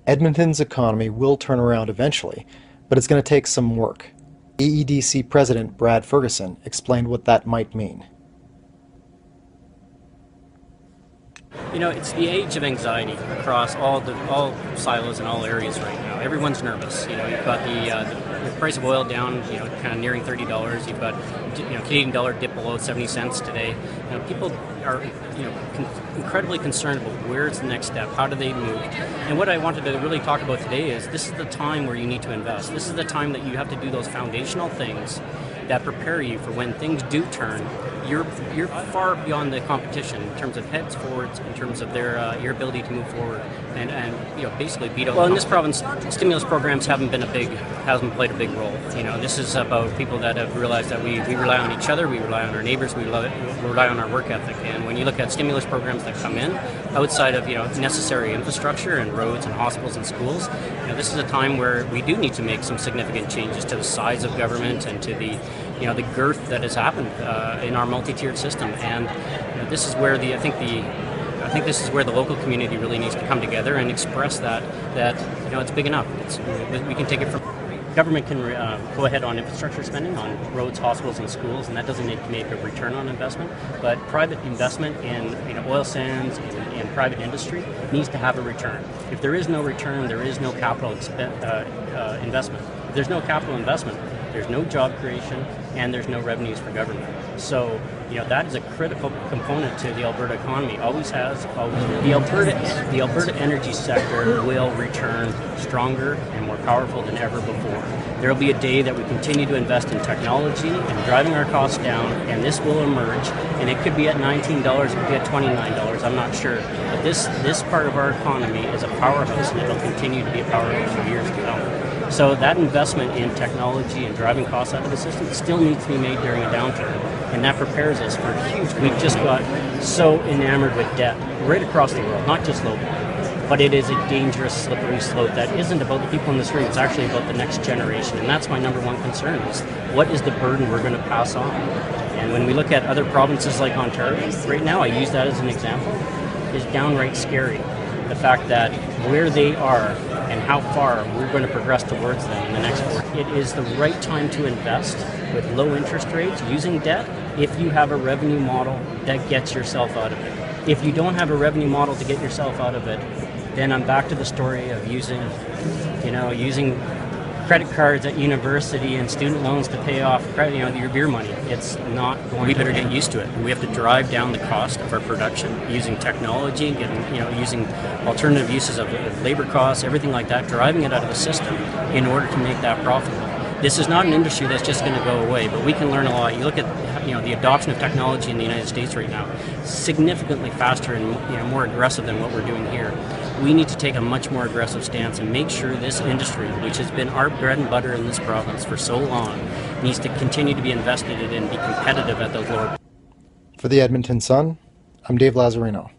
Edmonton's economy will turn around eventually, but it's going to take some work. EEDC President Brad Ferguson explained what that might mean. You know, it's the age of anxiety across all silos and all areas right now. Everyone's nervous. You know, you've got the price of oil down, you know, kind of nearing $30. You've got, you know, Canadian dollar dip below 70 cents today. You know, people are, you know, incredibly concerned about where's the next step, how do they move. And what I wanted to really talk about today is this is the time where you need to invest. This is the time that you have to do those foundational things that prepare you for when things do turn. You're far beyond the competition in terms of heads forwards, in terms of their your ability to move forward and you know, basically beat out. Well, in this province, stimulus programs hasn't played a big role. You know, this is about people that have realized that we rely on each other, we rely on our neighbors, we rely on our work ethic. And when you look at stimulus programs that come in outside of, you know, necessary infrastructure and roads and hospitals and schools, you know, this is a time where we do need to make some significant changes to the size of government and to the, you know, the girth that has happened in our multi-tiered system. And you know, this is where I think this is where the local community really needs to come together and express that you know, it's big enough. We can take it from. Government can go ahead on infrastructure spending on roads, hospitals, and schools, and that doesn't need to make a return on investment. But private investment in, you know, oil sands and private industry needs to have a return. If there is no return, there is no capital investment. If there's no capital investment, there's no job creation, and there's no revenues for government. So, you know, that is a critical component to the Alberta economy. Always has, always will. The Alberta energy sector will return stronger and more powerful than ever before. There will be a day that we continue to invest in technology and driving our costs down, and this will emerge. And it could be at $19, it could be at $29, I'm not sure. But this part of our economy is a powerhouse, and it will continue to be a powerhouse for years to come. So that investment in technology and driving costs out of the system still needs to be made during a downturn, and that prepares us for huge. We've just got so enamored with debt right across the world, not just locally, but it is a dangerous, slippery slope that isn't about the people in the street, it's actually about the next generation, and that's my number one concern is what is the burden we're going to pass on? And when we look at other provinces like Ontario, right now I use that as an example, is downright scary. The fact that where they are and how far we're going to progress towards them in the next 4 years. It is the right time to invest with low interest rates using debt if you have a revenue model that gets yourself out of it. If you don't have a revenue model to get yourself out of it, then I'm back to the story of using credit cards at university and student loans to pay off your beer money. It's not going to. We better get used to it. We have to drive down the cost of our production using technology, using alternative uses of labor costs, everything like that, driving it out of the system in order to make that profitable. This is not an industry that's just going to go away, but we can learn a lot. You look at the adoption of technology in the United States right now, significantly faster and more aggressive than what we're doing here. We need to take a much more aggressive stance and make sure this industry, which has been our bread and butter in this province for so long, needs to continue to be invested in and be competitive at those lower. For the Edmonton Sun, I'm Dave Lazarino.